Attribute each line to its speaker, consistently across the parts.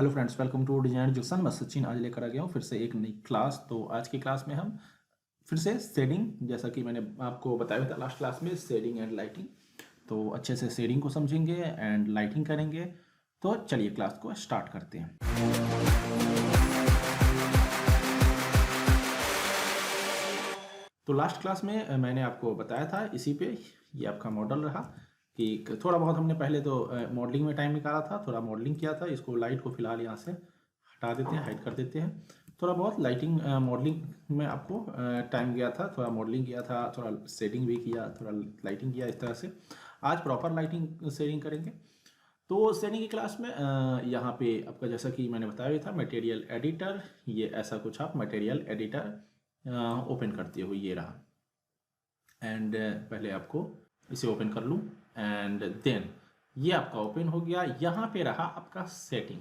Speaker 1: Hello friends, welcome to design education. मैं सचिन आज लेकर आ गया हूँ फिर से एक नई क्लास। तो आज की क्लास में हम फिर से शेडिंग, जैसा कि मैंने आपको बताया था लास्ट क्लास में, शेडिंग एंड लाइटिंग। तो अच्छे से शेडिंग को समझेंगे एंड लाइटिंग करेंगे। तो चलिए क्लास को स्टार्ट करते हैं। तो लास्ट क्लास में मैंने आपको बताया था इसी पे, ये आपका मॉडल रहा कि थोड़ा बहुत हमने पहले तो मॉडलिंग में टाइम निकाला था, थोड़ा मॉडलिंग किया था। इसको लाइट को फिलहाल यहाँ से हटा देते हैं, हाइड कर देते हैं। थोड़ा बहुत लाइटिंग मॉडलिंग में आपको टाइम गया था, थोड़ा मॉडलिंग किया था, थोड़ा शेडिंग भी किया, थोड़ा लाइटिंग किया। इस तरह से आज प्रॉपर लाइटिंग शेडिंग करेंगे। तो शेडिंग की क्लास में यहाँ पे आपका, जैसा कि मैंने बताया था, मटेरियल एडिटर, ये ऐसा कुछ आप मटेरियल एडिटर ओपन करते हो, ये रहा। एंड पहले आपको इसे ओपन कर लूँ एंड देन ये आपका ओपन हो गया। यहाँ पे रहा आपका सेटिंग।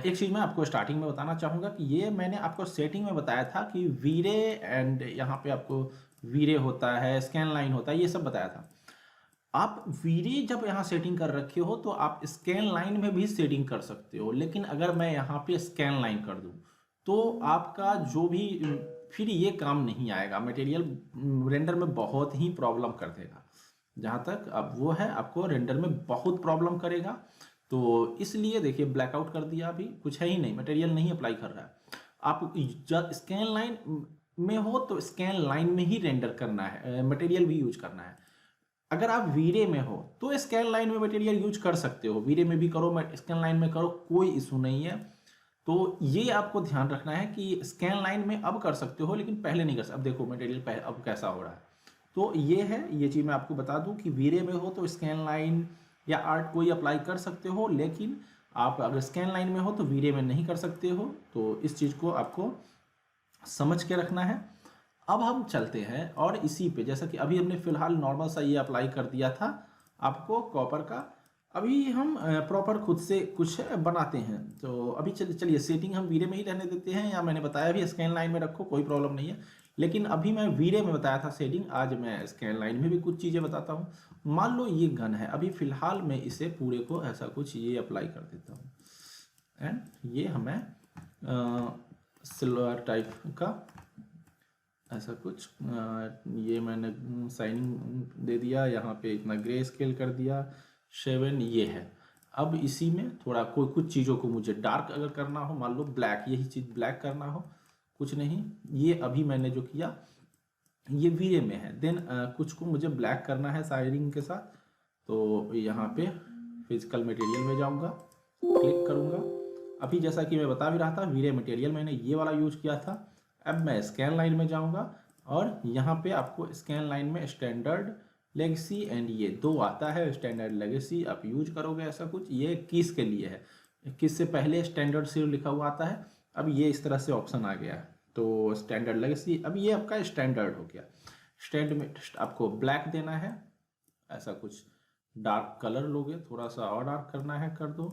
Speaker 1: एक चीज़ मैं आपको स्टार्टिंग में बताना चाहूँगा कि ये मैंने आपको सेटिंग में बताया था कि वीरे एंड यहाँ पे आपको वीरे होता है, स्कैन लाइन होता है, ये सब बताया था। आप वीरे जब यहाँ सेटिंग कर रखे हो तो आप स्कैन लाइन में भी सेटिंग कर सकते हो, लेकिन अगर मैं यहाँ पे स्कैन लाइन कर दूँ तो आपका जो भी फिर ये काम नहीं आएगा, मटेरियल रेंडर में बहुत ही प्रॉब्लम कर देगा। जहाँ तक अब वो है, आपको रेंडर में बहुत प्रॉब्लम करेगा। तो इसलिए देखिए, ब्लैकआउट कर दिया, अभी कुछ है ही नहीं, मटेरियल नहीं अप्लाई कर रहा है। आप जब स्कैन लाइन में हो तो स्कैन लाइन में ही रेंडर करना है, मटेरियल भी यूज करना है। अगर आप वीरे में हो तो स्कैन लाइन में मटेरियल यूज कर सकते हो, वीरे में भी करो, स्कैन लाइन में करो, कोई इशू नहीं है। तो ये आपको ध्यान रखना है कि स्कैन लाइन में अब कर सकते हो लेकिन पहले नहीं कर सकते। अब देखो मटेरियल पहले अब कैसा हो रहा है। तो ये है, ये चीज़ मैं आपको बता दूं कि वीरे में हो तो स्कैन लाइन या आर्ट कोई अप्लाई कर सकते हो, लेकिन आप अगर स्कैन लाइन में हो तो वीरे में नहीं कर सकते हो। तो इस चीज़ को आपको समझ के रखना है। अब हम चलते हैं और इसी पे, जैसा कि अभी हमने फिलहाल नॉर्मल सा ये अप्लाई कर दिया था आपको कॉपर का। अभी हम प्रॉपर खुद से कुछ बनाते हैं। तो अभी चलिए सेटिंग हम वीरे में ही रहने देते हैं, या मैंने बताया भी स्कैन लाइन में रखो, कोई प्रॉब्लम नहीं है। लेकिन अभी मैं वीरे में बताया था सेटिंग, आज मैं स्कैन लाइन में भी कुछ चीज़ें बताता हूँ। मान लो ये गन है, अभी फिलहाल मैं इसे पूरे को ऐसा कुछ ये अप्लाई कर देता हूँ एंड ये हमें सिल्वर टाइप का ऐसा कुछ ये मैंने साइनिंग दे दिया, यहाँ पे इतना ग्रे स्केल कर दिया 7, ये है। अब इसी में थोड़ा कोई कुछ चीज़ों को मुझे डार्क अगर करना हो, मान लो ब्लैक, यही चीज़ ब्लैक करना हो, कुछ नहीं, ये अभी मैंने जो किया ये वीए में है। देन कुछ को मुझे ब्लैक करना है साइनिंग के साथ, तो यहाँ पे फिजिकल मटेरियल में जाऊँगा, क्लिक करूँगा। अभी जैसा कि मैं बता भी रहा था, वीरे मटेरियल मैंने ये वाला यूज किया था। अब मैं स्कैन लाइन में जाऊंगा और यहाँ पे आपको स्कैन लाइन में स्टैंडर्ड लेगेसी एंड ये दो आता है, स्टैंडर्ड लेगेसी आप यूज करोगे ऐसा कुछ। ये किस के लिए है, किस से पहले स्टैंडर्ड से लिखा हुआ आता है, अब ये इस तरह से ऑप्शन आ गया है। तो स्टैंडर्ड लेगेसी, अब ये आपका स्टैंडर्ड हो गया। स्टैंड में आपको ब्लैक देना है, ऐसा कुछ डार्क कलर लोगे, थोड़ा सा और डार्क करना है कर दो।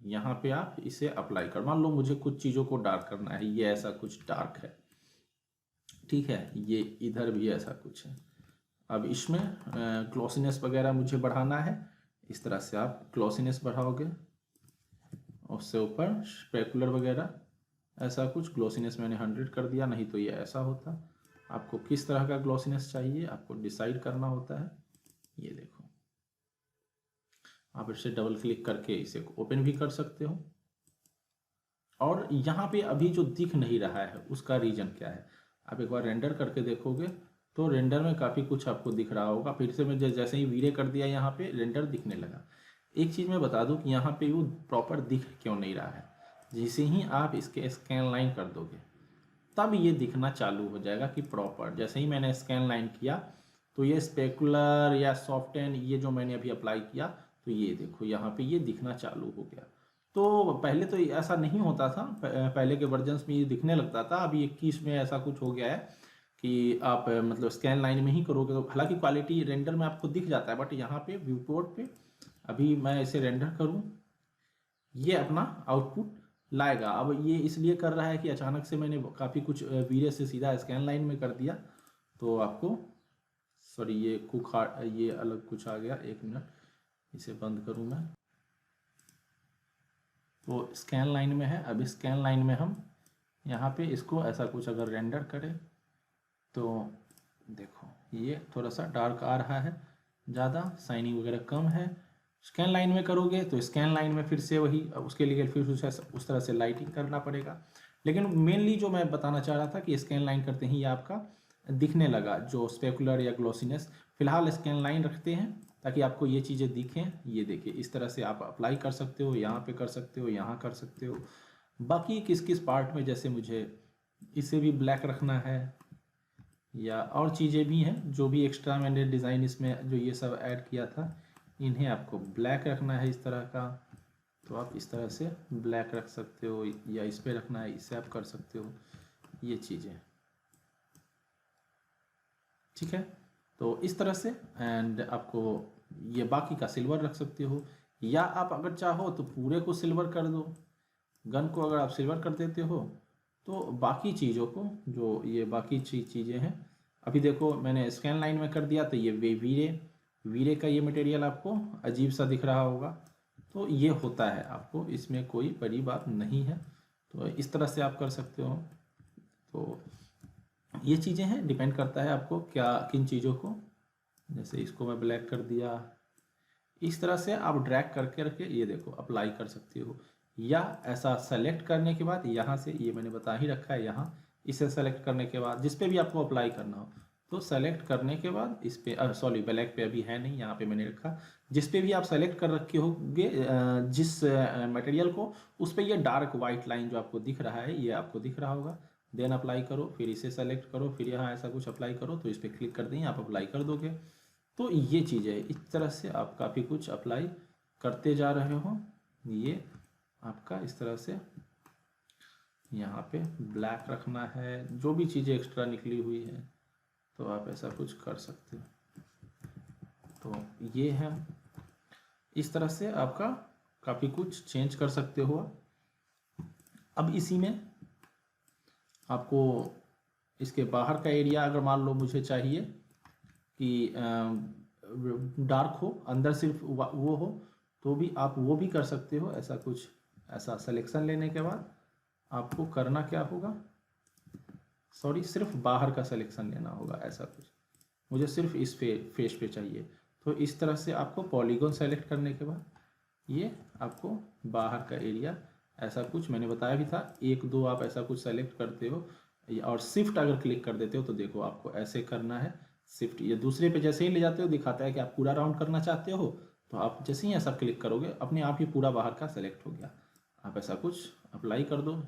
Speaker 1: यहाँ पे आप इसे अप्लाई कर, मान लो मुझे कुछ चीज़ों को डार्क करना है, ये ऐसा कुछ डार्क है, ठीक है, ये इधर भी ऐसा कुछ है। अब इसमें ग्लॉसीनेस वगैरह मुझे बढ़ाना है, इस तरह से आप ग्लॉसीनेस बढ़ाओगे, उससे ऊपर स्पेकुलर वगैरह ऐसा कुछ। ग्लॉसीनेस मैंने 100 कर दिया, नहीं तो ये ऐसा होता। आपको किस तरह का ग्लॉसीनेस चाहिए आपको डिसाइड करना होता है। ये देखो, आप इसे डबल क्लिक करके इसे ओपन भी कर सकते हो। और यहाँ पे अभी जो दिख नहीं रहा है उसका रीजन क्या है, आप एक बार रेंडर करके देखोगे तो रेंडर में काफ़ी कुछ आपको दिख रहा होगा। फिर से मैं जैसे ही वीरे कर दिया, यहाँ पे रेंडर दिखने लगा। एक चीज़ मैं बता दूं कि यहाँ पे वो प्रॉपर दिख क्यों नहीं रहा है। जैसे ही आप इसके स्कैन लाइन कर दोगे तब ये दिखना चालू हो जाएगा कि प्रॉपर, जैसे ही मैंने स्कैन लाइन किया तो ये स्पेकुलर या सॉफ्टन, ये जो मैंने अभी अप्लाई किया, तो ये देखो यहाँ पे ये दिखना चालू हो गया। तो पहले तो ऐसा नहीं होता था, पहले के वर्जन्स में ये दिखने लगता था। अभी 21 में ऐसा कुछ हो गया है कि आप मतलब स्कैन लाइन में ही करोगे तो हालांकि क्वालिटी रेंडर में आपको दिख जाता है, बट यहाँ पे व्यू पोर्ट पे अभी मैं इसे रेंडर करूँ, ये अपना आउटपुट लाएगा। अब ये इसलिए कर रहा है कि अचानक से मैंने काफ़ी कुछ वीरे से सीधा स्कैन लाइन में कर दिया, तो आपको सॉरी, ये ये अलग कुछ आ गया, 1 मिनट इसे बंद करूँ मैं। तो स्कैन लाइन में है। अब स्कैन लाइन में हम यहाँ पे इसको ऐसा कुछ अगर रेंडर करें तो देखो ये थोड़ा सा डार्क आ रहा है, ज़्यादा शाइनिंग वगैरह कम है। स्कैन लाइन में करोगे तो स्कैन लाइन में फिर से वही, उसके लिए फिर उस तरह से लाइटिंग करना पड़ेगा। लेकिन मेनली जो मैं बताना चाह रहा था कि स्कैन लाइन करते ही आपका दिखने लगा जो स्पेकुलर या ग्लोसीनेस। फिलहाल स्कैन लाइन रखते हैं ताकि आपको ये चीज़ें दिखें। ये देखिए इस तरह से आप अप्लाई कर सकते हो, यहाँ पे कर सकते हो, यहाँ कर सकते हो। बाकी किस किस पार्ट में, जैसे मुझे इसे भी ब्लैक रखना है या और चीज़ें भी हैं जो भी एक्स्ट्रा मैंने डिज़ाइन इसमें जो ये सब ऐड किया था, इन्हें आपको ब्लैक रखना है इस तरह का, तो आप इस तरह से ब्लैक रख सकते हो, या इस पर रखना है इसे आप कर सकते हो, ये चीज़ें ठीक है। तो इस तरह से एंड आपको ये बाकी का सिल्वर रख सकते हो, या आप अगर चाहो तो पूरे को सिल्वर कर दो। गन को अगर आप सिल्वर कर देते हो तो बाकी चीज़ों को, जो ये बाकी चीज़ें हैं, अभी देखो मैंने स्कैन लाइन में कर दिया तो ये वीरे का ये मटेरियल आपको अजीब सा दिख रहा होगा, तो ये होता है, आपको इसमें कोई बड़ी बात नहीं है। तो इस तरह से आप कर सकते हो। तो ये चीज़ें हैं, डिपेंड करता है आपको क्या किन चीज़ों को, जैसे इसको मैं ब्लैक कर दिया, इस तरह से आप ड्रैग करके रखे ये देखो अप्लाई कर सकते हो। या ऐसा सेलेक्ट करने के बाद यहाँ से, ये मैंने बता ही रखा है, यहाँ इसे सेलेक्ट करने के बाद जिस पे भी आपको अप्लाई करना हो तो सेलेक्ट करने के बाद इस पे, सॉरी ब्लैक पे अभी है नहीं, यहाँ पे मैंने रखा, जिस पे भी आप सेलेक्ट कर रखे होंगे जिस मटेरियल को, उस पे ये डार्क वाइट लाइन जो आपको दिख रहा है ये आपको दिख रहा होगा। देन अप्लाई करो, फिर इसे सेलेक्ट करो, फिर यहाँ ऐसा कुछ अप्लाई करो, तो इस पर क्लिक कर देंगे, आप अप्लाई कर दोगे। तो ये चीज़ है, इस तरह से आप काफ़ी कुछ अप्लाई करते जा रहे हो। ये आपका इस तरह से यहाँ पे ब्लैक रखना है, जो भी चीज़ें एक्स्ट्रा निकली हुई है तो आप ऐसा कुछ कर सकते हो। तो ये है, इस तरह से आपका काफ़ी कुछ चेंज कर सकते हो। अब इसी में आपको इसके बाहर का एरिया अगर मान लो मुझे चाहिए कि डार्क हो, अंदर सिर्फ वो हो, तो भी आप वो भी कर सकते हो। ऐसा कुछ, ऐसा सिलेक्शन लेने के बाद आपको करना क्या होगा, सॉरी सिर्फ बाहर का सिलेक्शन लेना होगा। ऐसा कुछ मुझे सिर्फ इस फेस पे चाहिए, तो इस तरह से आपको पॉलीगॉन सेलेक्ट करने के बाद ये आपको बाहर का एरिया, ऐसा कुछ मैंने बताया भी था, 1 2 आप ऐसा कुछ सेलेक्ट करते हो और शिफ्ट अगर क्लिक कर देते हो तो देखो आपको ऐसे करना है। शिफ्ट ये दूसरे पे जैसे ही ले जाते हो दिखाता है कि आप पूरा राउंड करना चाहते हो, तो आप जैसे ही ऐसा क्लिक करोगे अपने आप ही पूरा बाहर का सेलेक्ट हो गया। आप ऐसा कुछ अप्लाई कर दो,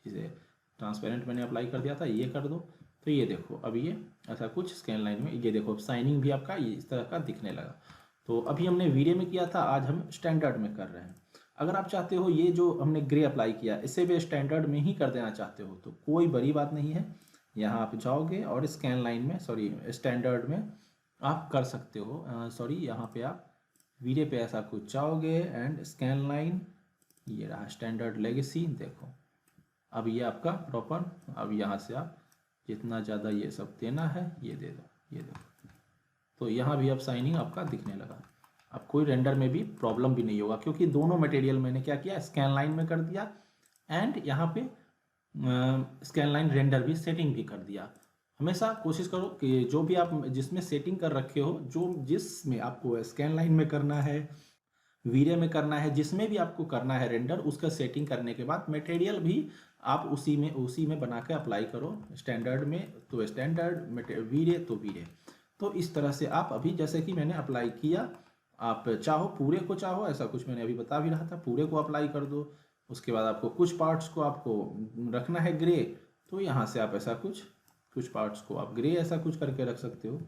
Speaker 1: इसे ट्रांसपेरेंट मैंने अप्लाई कर दिया था, ये कर दो, तो ये देखो अभी ये ऐसा कुछ स्कैन लाइन में, ये देखो शाइनिंग भी आपका ये इस तरह का दिखने लगा। तो अभी हमने वीडियो में किया था, आज हम स्टैंडर्ड में कर रहे हैं। अगर आप चाहते हो ये जो हमने ग्रे अप्लाई किया इसे भी स्टैंडर्ड में ही कर देना चाहते हो तो कोई बड़ी बात नहीं है, यहाँ आप जाओगे और स्कैन लाइन में, सॉरी स्टैंडर्ड में आप कर सकते हो। सॉरी यहाँ पे आप वीडियो पे ऐसा कुछ जाओगे एंड स्कैन लाइन, ये रहा स्टैंडर्ड लेगेसी, देखो अब ये आपका प्रॉपर, अब यहाँ से आप जितना ज़्यादा ये सब देना है ये दे दो, ये देखो, तो यहाँ भी अब शाइनिंग आपका दिखने लगा। अब कोई रेंडर में भी प्रॉब्लम भी नहीं होगा क्योंकि दोनों मटेरियल मैंने क्या किया, स्कैन लाइन में कर दिया एंड यहाँ पे स्कैन लाइन रेंडर भी सेटिंग भी कर दिया। हमेशा कोशिश करो कि जो भी आप जिसमें सेटिंग कर रखे हो, जो जिसमें आपको स्कैन लाइन में करना है, वीडियो में करना है, जिसमें भी आपको करना है रेंडर, उसका सेटिंग करने के बाद मटेरियल भी आप उसी में बना के अप्लाई करो। स्टैंडर्ड में तो स्टैंडर्ड, वीडियो तो वीडियो। तो इस तरह से आप अभी जैसे कि मैंने अप्लाई किया, आप चाहो पूरे को, चाहो ऐसा कुछ मैंने अभी बता भी रहा था, पूरे को अप्लाई कर दो। उसके बाद आपको कुछ पार्ट्स को आपको रखना है ग्रे, तो यहाँ से आप ऐसा कुछ पार्ट्स को आप ग्रे ऐसा कुछ करके रख सकते हो।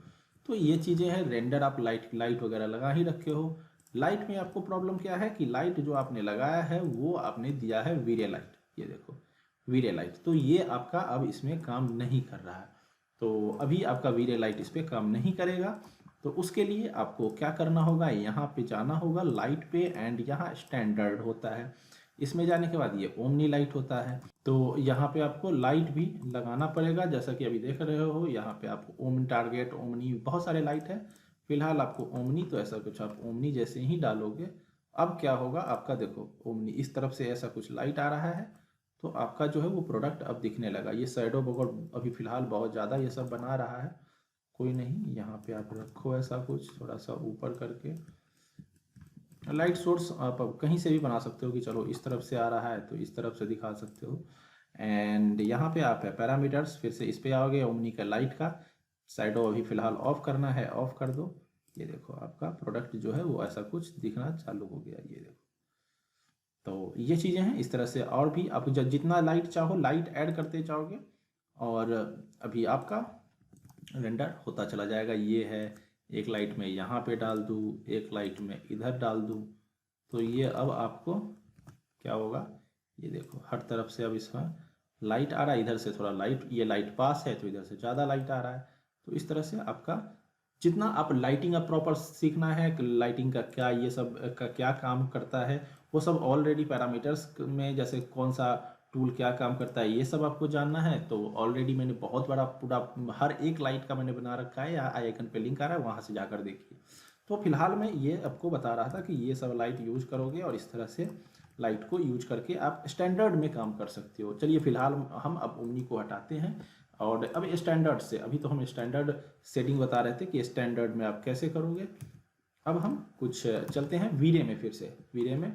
Speaker 1: तो ये चीज़ें हैं। रेंडर आप लाइट वगैरह लगा ही रखे हो। लाइट में आपको प्रॉब्लम क्या है कि लाइट जो आपने लगाया है वो आपने दिया है वीरे लाइट, ये देखो वीरे लाइट, तो ये आपका अब इसमें काम नहीं कर रहा है। तो अभी आपका वीरे लाइट इस पर काम नहीं करेगा। तो उसके लिए आपको क्या करना होगा, यहाँ पे जाना होगा लाइट पे एंड यहाँ स्टैंडर्ड होता है। इसमें जाने के बाद ये ओमनी लाइट होता है, तो यहाँ पे आपको लाइट भी लगाना पड़ेगा। जैसा कि अभी देख रहे हो यहाँ पे आपको ओमनी टारगेट, ओमनी बहुत सारे लाइट है। फिलहाल आपको ओमनी, तो ऐसा कुछ आप ओमनी जैसे ही डालोगे अब क्या होगा आपका, देखो ओमनी इस तरफ से ऐसा कुछ लाइट आ रहा है, तो आपका जो है वो प्रोडक्ट अब दिखने लगा। ये शैडो बगैर अभी फिलहाल बहुत ज़्यादा ये सब बना रहा है, कोई नहीं, यहाँ पे आप रखो ऐसा कुछ थोड़ा सा ऊपर करके। लाइट सोर्स आप अब कहीं से भी बना सकते हो कि चलो इस तरफ से आ रहा है तो इस तरफ से दिखा सकते हो। एंड यहाँ पे आप है पैरामीटर्स, फिर से इस पे आओगे, ओमनी का लाइट का शैडो अभी फ़िलहाल ऑफ करना है, ऑफ कर दो। ये देखो आपका प्रोडक्ट जो है वो ऐसा कुछ दिखना चालू हो गया, ये देखो। तो ये चीज़ें हैं इस तरह से, और भी आप जितना लाइट चाहो लाइट ऐड करते जाओगे और अभी आपका रेंडर होता चला जाएगा। ये है, एक लाइट में यहाँ पे डाल दूँ, एक लाइट में इधर डाल दूँ, तो ये अब आपको क्या होगा, ये देखो हर तरफ से अब इसमें लाइट आ रहा है। इधर से थोड़ा लाइट, ये लाइट पास है तो इधर से ज़्यादा लाइट आ रहा है। तो इस तरह से आपका जितना आप लाइटिंग अब प्रॉपर सीखना है कि लाइटिंग का क्या, ये सब का क्या काम करता है, वो सब ऑलरेडी पैरामीटर्स में, जैसे कौन सा टूल क्या काम करता है, ये सब आपको जानना है। तो ऑलरेडी मैंने बहुत बड़ा पूरा हर एक लाइट का मैंने बना रखा है, या आई आइकन पे लिंक आ रहा है, वहाँ से जाकर देखिए। तो फिलहाल मैं ये आपको बता रहा था कि ये सब लाइट यूज करोगे और इस तरह से लाइट को यूज करके आप स्टैंडर्ड में काम कर सकते हो। चलिए फिलहाल हम अब ओमनी को हटाते हैं और अब स्टैंडर्ड से, अभी तो हम स्टैंडर्ड सेटिंग बता रहे थे कि स्टैंडर्ड में आप कैसे करोगे। अब हम कुछ चलते हैं वीरे में, फिर से वीरे में,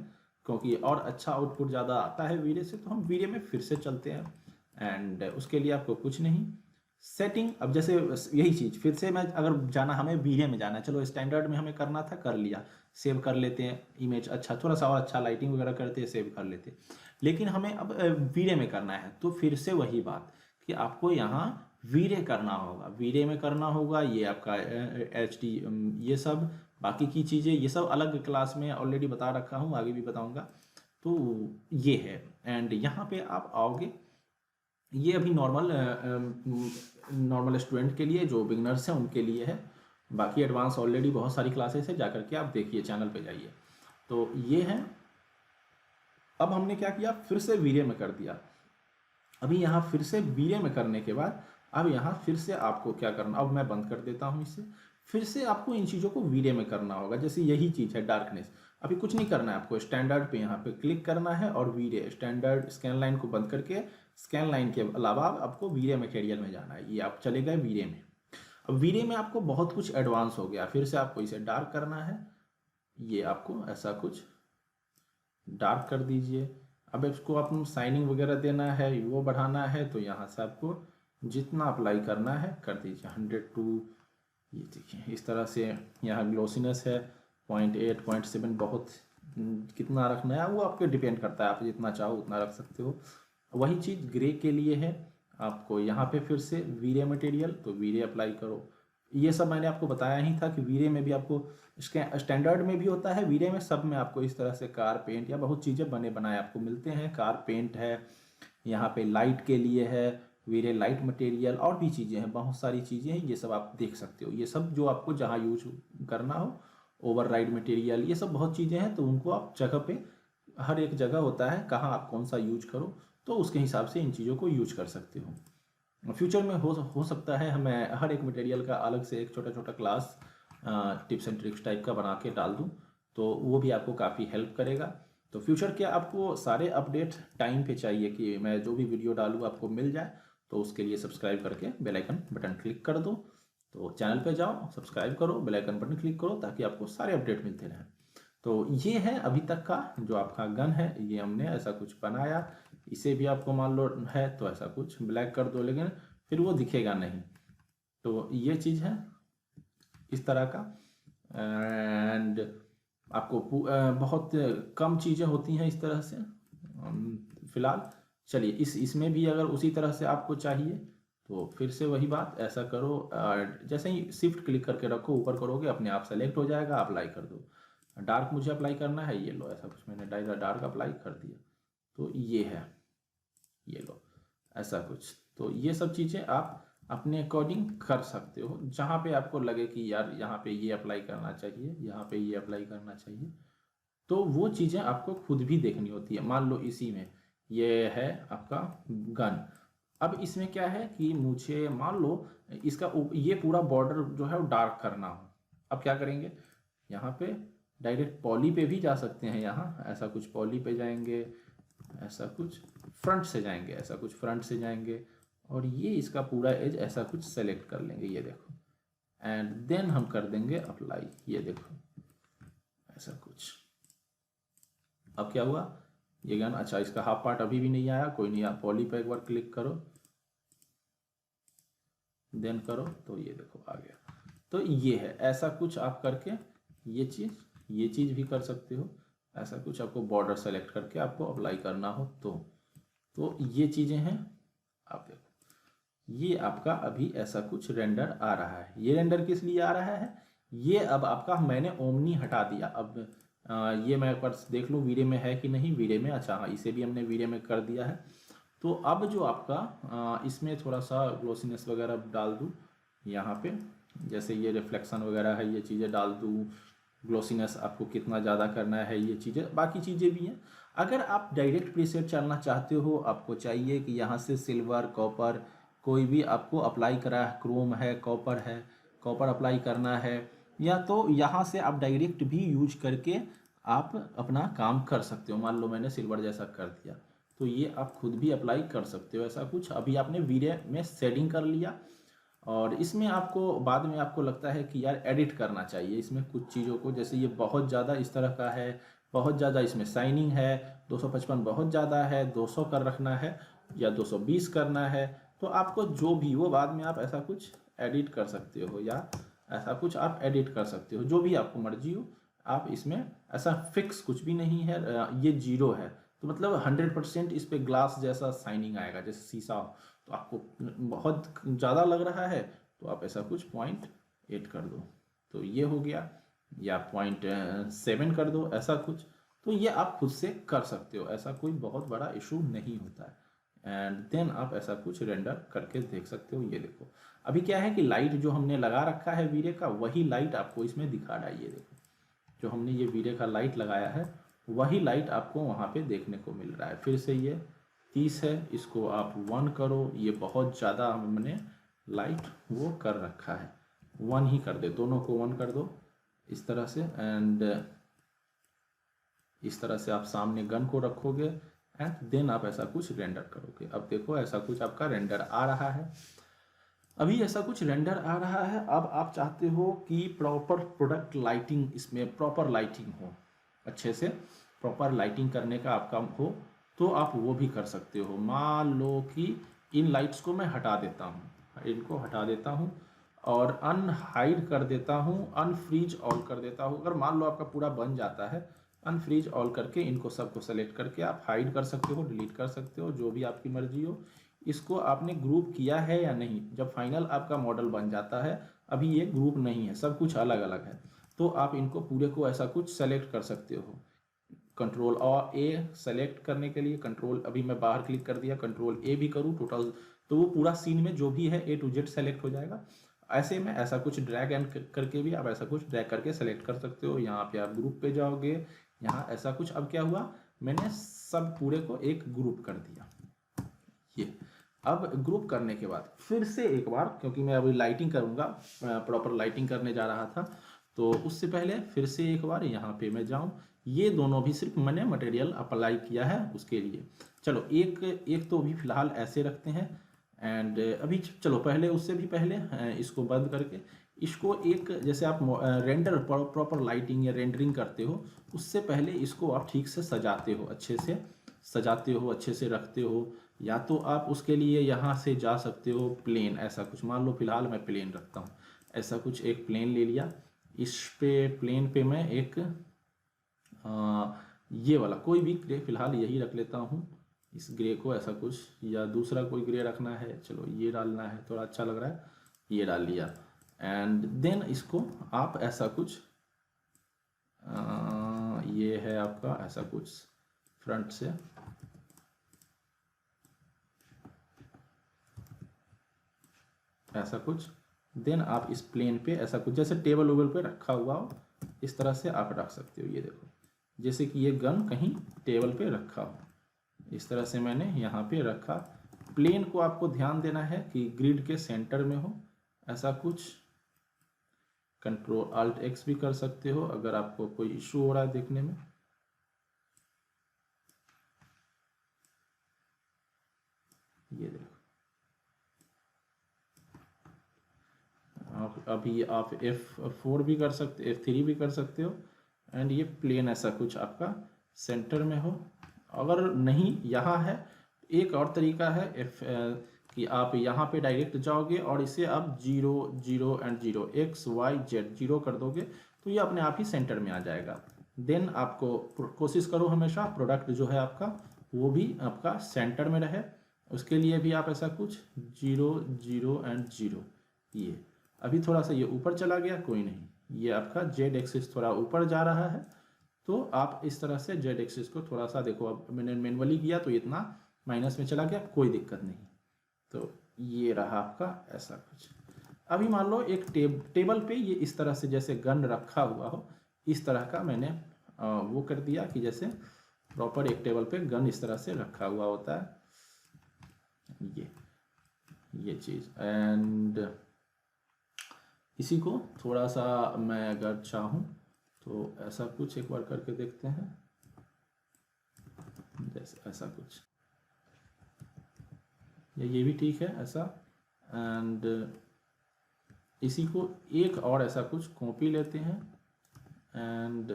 Speaker 1: क्योंकि और अच्छा आउटपुट ज़्यादा आता है वीरे से, तो हम वीरे में फिर से चलते हैं। एंड उसके लिए आपको कुछ नहीं, सेटिंग, अब जैसे यही चीज़ फिर से मैं, अगर जाना हमें वीरे में जाना है, चलो स्टैंडर्ड में हमें करना था, कर लिया, सेव कर लेते हैं इमेज, अच्छा थोड़ा सा और अच्छा लाइटिंग वगैरह करते हैं, सेव कर लेते हैं। लेकिन हमें अब वीरे में करना है, तो फिर से वही बात कि आपको यहाँ वीरे करना होगा, वीरे में करना होगा। ये आपका HD, ये सब बाकी की चीज़ें, ये सब अलग क्लास में ऑलरेडी बता रखा हूँ, आगे भी बताऊँगा। तो ये है, एंड यहाँ पे आप आओगे, ये अभी नॉर्मल स्टूडेंट के लिए, जो बिगनर्स हैं उनके लिए है। बाकी एडवांस ऑलरेडी बहुत सारी क्लासेस है, जाकर के आप देखिए, चैनल पे जाइए। तो ये है, अब हमने क्या किया, फिर से वीरे में कर दिया। अभी यहाँ फिर से वीरे में करने के बाद अब यहाँ फिर से आपको क्या करना, अब मैं बंद कर देता हूँ इसे, फिर से आपको इन चीज़ों को वीरे में करना होगा। जैसे यही चीज़ है डार्कनेस, अभी कुछ नहीं करना है आपको, स्टैंडर्ड पे यहाँ पे क्लिक करना है और वीरे, स्टैंडर्ड स्कैन लाइन को बंद करके स्कैन लाइन के अलावा आपको वीरे मटेरियल में जाना है। ये आप चले गए वीरे में। अब वीरे में आपको बहुत कुछ एडवांस हो गया, फिर से आपको इसे डार्क करना है, ये आपको ऐसा कुछ डार्क कर दीजिए। अब इसको आप शाइनिंग वगैरह देना है, वो बढ़ाना है, तो यहाँ से आपको जितना अप्लाई करना है कर दीजिए, 102, ये देखिए इस तरह से। यहाँ ग्लोसीनेस है 0.8 0.7, बहुत कितना रखना है वो आपके डिपेंड करता है, आप जितना चाहो उतना रख सकते हो। वही चीज़ ग्रे के लिए है, आपको यहाँ पे फिर से वीरे मटेरियल, तो वीरे अप्लाई करो। ये सब मैंने आपको बताया ही था कि वीरे में भी आपको, स्टैंडर्ड में भी होता है, वीरे में सब में आपको इस तरह से कार पेंट या बहुत चीज़ें बने बनाए आपको मिलते हैं। कार पेंट है, यहाँ पे लाइट के लिए है वीरे लाइट मटेरियल, और भी चीज़ें हैं, बहुत सारी चीज़ें हैं, ये सब आप देख सकते हो। ये सब जो आपको जहाँ यूज करना हो, ओवरराइड मटेरियल, ये सब बहुत चीज़ें हैं, तो उनको आप जगह पे, हर एक जगह होता है कहाँ आप कौन सा यूज करो, तो उसके हिसाब से इन चीज़ों को यूज कर सकते हो। फ्यूचर में हो सकता है मैं हर एक मटेरियल का अलग से एक छोटा छोटा class tips and tricks type का बना के डाल दूँ, तो वो भी आपको काफ़ी हेल्प करेगा। तो फ्यूचर के आपको सारे अपडेट टाइम पे चाहिए कि मैं जो भी वीडियो डालूँ आपको मिल जाए, तो उसके लिए सब्सक्राइब करके बेल आइकन बटन क्लिक कर दो। तो चैनल पे जाओ, सब्सक्राइब करो, बेल आइकन बटन क्लिक करो, ताकि आपको सारे अपडेट मिलते रहें। तो ये है अभी तक का जो आपका गन है, ये हमने ऐसा कुछ बनाया। इसे भी आपको मान लो है तो ऐसा कुछ ब्लैक कर दो, लेकिन फिर वो दिखेगा नहीं। तो ये चीज़ है इस तरह का। एंड आपको बहुत कम चीज़ें होती हैं इस तरह से। फिलहाल चलिए इसमें भी अगर उसी तरह से आपको चाहिए, तो फिर से वही बात, ऐसा करो, जैसे ही शिफ्ट क्लिक करके रखो, ऊपर करोगे अपने आप सेलेक्ट हो जाएगा, अप्लाई कर दो। डार्क मुझे अप्लाई करना है, ये लो ऐसा कुछ मैंने डार्क अप्लाई कर दिया, तो ये है, ये लो ऐसा कुछ। तो ये सब चीज़ें आप अपने अकॉर्डिंग कर सकते हो, जहाँ पे आपको लगे कि यार यहाँ पे ये अप्लाई करना चाहिए, यहाँ पे ये अप्लाई करना चाहिए, तो वो चीज़ें आपको खुद भी देखनी होती है। मान लो इसी में ये है आपका गन, अब इसमें क्या है कि मुझे मान लो इसका ये पूरा बॉर्डर जो है वो डार्क करना हो। अब क्या करेंगे, यहाँ पे डायरेक्ट पॉली पे भी जा सकते हैं। यहाँ ऐसा कुछ पॉली पे जाएंगे, ऐसा कुछ फ्रंट से जाएंगे, ऐसा कुछ फ्रंट से जाएंगे, और ये इसका पूरा एज ऐसा कुछ सेलेक्ट कर लेंगे, ये देखो, एंड देन हम कर देंगे अप्लाई, ये देखो ऐसा कुछ। अब क्या हुआ, ये गन, अच्छा इसका हाफ पार्ट अभी भी नहीं आया, कोई नहीं, आप पॉली पे एक बार क्लिक करो, देन करो, तो ये देखो आ गया। तो ये है, ऐसा कुछ आप करके ये चीज़ भी कर सकते हो। ऐसा कुछ आपको बॉर्डर सेलेक्ट करके आपको अप्लाई करना हो तो ये चीज़ें हैं। आप देखो ये आपका अभी ऐसा कुछ रेंडर आ रहा है। ये रेंडर किस लिए आ रहा है, ये अब आपका मैंने ओमनी हटा दिया। अब ये मैं एक बार देख लूँ वीडियो में है कि नहीं, वीडियो में, अच्छा हाँ इसे भी हमने वीडियो में कर दिया है। तो अब जो आपका इसमें थोड़ा सा ग्लोसीनेस वगैरह डाल दूँ यहाँ पे, जैसे ये रिफ्लेक्शन वगैरह है, ये चीज़ें डाल दूँ, ग्लोसीनेस आपको कितना ज़्यादा करना है, ये चीज़ें, बाकी चीज़ें भी हैं। अगर आप डायरेक्ट प्रीसेट चलना चाहते हो, आपको चाहिए कि यहाँ से सिल्वर, कॉपर, कोई भी आपको अप्लाई करा है, क्रोम है, कॉपर अप्लाई करना है, या तो यहाँ से आप डायरेक्ट भी यूज करके आप अपना काम कर सकते हो। मान लो मैंने सिल्वर जैसा कर दिया, तो ये आप खुद भी अप्लाई कर सकते हो। ऐसा कुछ अभी आपने वीडियो में सेटिंग कर लिया, और इसमें आपको बाद में आपको लगता है कि यार एडिट करना चाहिए इसमें कुछ चीज़ों को, जैसे ये बहुत ज़्यादा इस तरह का है, बहुत ज़्यादा इसमें शाइनिंग है, 255 बहुत ज़्यादा है, 200 कर रखना है या 220 करना है, तो आपको जो भी वो बाद में आप ऐसा कुछ एडिट कर सकते हो, या ऐसा कुछ आप एडिट कर सकते हो, जो भी आपको मर्जी हो आप इसमें। ऐसा फिक्स कुछ भी नहीं है, ये 0 है तो मतलब 100% इस पर ग्लास जैसा शाइनिंग आएगा, जैसे शीशा हो। तो आपको बहुत ज़्यादा लग रहा है तो आप ऐसा कुछ 0.8 कर दो, तो ये हो गया, या 0.7 कर दो, ऐसा कुछ। तो ये आप खुद से कर सकते हो, ऐसा कोई बहुत बड़ा इशू नहीं होता है। एंड देन आप ऐसा कुछ रेंडर करके देख सकते हो। ये देखो अभी क्या है कि लाइट जो हमने लगा रखा है वीरे का, वही लाइट आपको इसमें दिखा रहा है। ये देखो जो हमने ये वीरे का लाइट लगाया है, वही लाइट आपको वहाँ पे देखने को मिल रहा है। फिर से ये 30 है, इसको आप 1 करो, ये बहुत ज़्यादा हमने लाइट वो कर रखा है, 1 ही कर दे, दोनों को 1 कर दो इस तरह से। एंड इस तरह से आप सामने गन को रखोगे एंड देन आप ऐसा कुछ रेंडर करोगे। अब देखो ऐसा कुछ आपका रेंडर आ रहा है, अभी ऐसा कुछ रेंडर आ रहा है। अब आप चाहते हो कि प्रॉपर प्रोडक्ट लाइटिंग, इसमें प्रॉपर लाइटिंग हो, अच्छे से प्रॉपर लाइटिंग करने का आपका हो, तो आप वो भी कर सकते हो। मान लो कि इन लाइट्स को मैं हटा देता हूँ, इनको हटा देता हूँ और अनहाइड कर देता हूँ, अनफ्रीज ऑल कर देता हूँ। अगर मान लो आपका पूरा बन जाता है, अनफ्रीज ऑल करके इनको सबको सेलेक्ट करके आप हाइड कर सकते हो, डिलीट कर सकते हो, जो भी आपकी मर्जी हो। इसको आपने ग्रुप किया है या नहीं, जब फाइनल आपका मॉडल बन जाता है, अभी ये ग्रुप नहीं है, सब कुछ अलग अलग है, तो आप इनको पूरे को ऐसा कुछ सेलेक्ट कर सकते हो। कंट्रोल और ए सेलेक्ट करने के लिए कंट्रोल, अभी मैं बाहर क्लिक कर दिया, कंट्रोल ए भी करूँ टोटल, तो वो पूरा सीन में जो भी है A to Z सेलेक्ट हो जाएगा। ऐसे में ऐसा कुछ ड्रैग एंड करके भी आप ऐसा कुछ ड्रैग करके सेलेक्ट कर सकते हो। यहाँ पे आप ग्रुप पे जाओगे, यहाँ ऐसा कुछ, अब क्या हुआ, मैंने सब पूरे को एक ग्रुप कर दिया। ये अब ग्रुप करने के बाद फिर से एक बार, क्योंकि मैं अभी लाइटिंग करूँगा, प्रॉपर लाइटिंग करने जा रहा था, तो उससे पहले फिर से एक बार यहाँ पे मैं जाऊँ। ये दोनों भी सिर्फ मैंने मटेरियल अप्लाई किया है उसके लिए। चलो एक तो अभी फ़िलहाल ऐसे रखते हैं। एंड अभी चलो पहले, उससे भी पहले इसको बंद करके, इसको एक, जैसे आप रेंडर प्रॉपर लाइटिंग या रेंडरिंग करते हो, उससे पहले इसको आप ठीक से सजाते हो, अच्छे से सजाते हो, अच्छे से रखते हो। या तो आप उसके लिए यहाँ से जा सकते हो प्लेन, ऐसा कुछ, मान लो फिलहाल मैं प्लेन रखता हूँ, ऐसा कुछ एक प्लेन ले लिया, इस पे प्लेन पे मैं एक ये वाला कोई भी ग्रे फिलहाल यही रख लेता हूँ, इस ग्रे को ऐसा कुछ, या दूसरा कोई ग्रे रखना है, चलो ये डालना है, थोड़ा अच्छा लग रहा है, ये डाल लिया। एंड देन इसको आप ऐसा कुछ ये है आपका ऐसा कुछ फ्रंट से, ऐसा कुछ, देन आप इस प्लेन पे ऐसा कुछ, जैसे टेबल वेबल पे रखा हुआ हो, इस तरह से आप रख सकते हो। ये देखो जैसे कि ये गन कहीं टेबल पे रखा हो, इस तरह से मैंने यहाँ पे रखा। प्लेन को आपको ध्यान देना है कि ग्रिड के सेंटर में हो, ऐसा कुछ कंट्रोल अल्ट एक्स भी कर सकते हो अगर आपको कोई इशू हो रहा है देखने में। ये देखो आप अभी आप F4 भी कर सकते, F3 भी कर सकते हो। एंड ये प्लेन ऐसा कुछ आपका सेंटर में हो। अगर नहीं यहाँ है, एक और तरीका है कि आप यहाँ पे डायरेक्ट जाओगे और इसे आप 0 0 एंड 0 x y z 0 कर दोगे तो ये अपने आप ही सेंटर में आ जाएगा। देन आपको कोशिश करो हमेशा प्रोडक्ट जो है आपका वो भी आपका सेंटर में रहे। उसके लिए भी आप ऐसा कुछ 0 0 एंड 0। ये अभी थोड़ा सा ये ऊपर चला गया, कोई नहीं, ये आपका जेड एक्सिस थोड़ा ऊपर जा रहा है तो आप इस तरह से जेड एक्सिस को थोड़ा सा देखो। अब मैंने मैनुअली किया तो इतना माइनस में चला गया, कोई दिक्कत नहीं। तो ये रहा आपका ऐसा कुछ। अभी मान लो एक टेबल पे ये इस तरह से जैसे गन रखा हुआ हो, इस तरह का मैंने वो कर दिया कि जैसे प्रॉपर एक टेबल पे गन इस तरह से रखा हुआ होता है, ये चीज़। एंड इसी को थोड़ा सा मैं अगर चाहूँ तो ऐसा कुछ एक बार करके देखते हैं, जैसे ऐसा कुछ, ये भी ठीक है ऐसा। एंड इसी को एक और ऐसा कुछ कॉपी लेते हैं एंड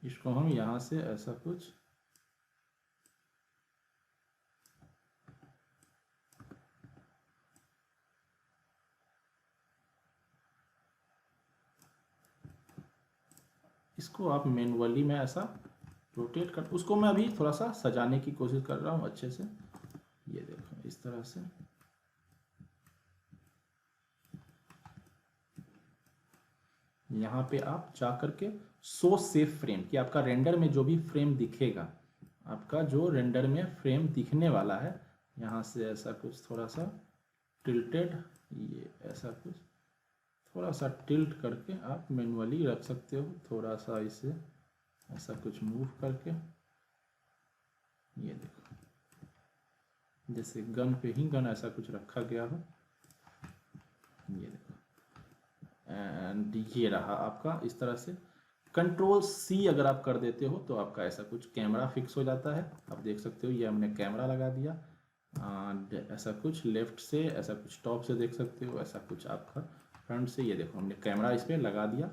Speaker 1: इसको हम यहाँ से ऐसा कुछ इसको आप मैनुअली में ऐसा रोटेट कर, उसको मैं अभी थोड़ा सा सजाने की कोशिश कर रहा हूँ अच्छे से। ये देखो इस तरह से यहाँ पे आप जा करके शो सेव फ्रेम कि आपका रेंडर में जो भी फ्रेम दिखेगा, आपका जो रेंडर में फ्रेम दिखने वाला है, यहाँ से ऐसा कुछ थोड़ा सा टिल्टेड, ये ऐसा कुछ थोड़ा सा टिल्ट करके आप मैनुअली रख सकते हो। थोड़ा सा इसे ऐसा कुछ मूव करके, ये देखो जैसे गन पे ही गन ऐसा कुछ रखा गया हो, ये देखो। एंड ये रहा आपका इस तरह से। कंट्रोल C अगर आप कर देते हो तो आपका ऐसा कुछ कैमरा फिक्स हो जाता है। आप देख सकते हो ये हमने कैमरा लगा दिया एंड ऐसा कुछ लेफ्ट से, ऐसा कुछ टॉप से देख सकते हो, ऐसा कुछ आपका फ्रंट से, ये देखो हमने कैमरा इस पर लगा दिया।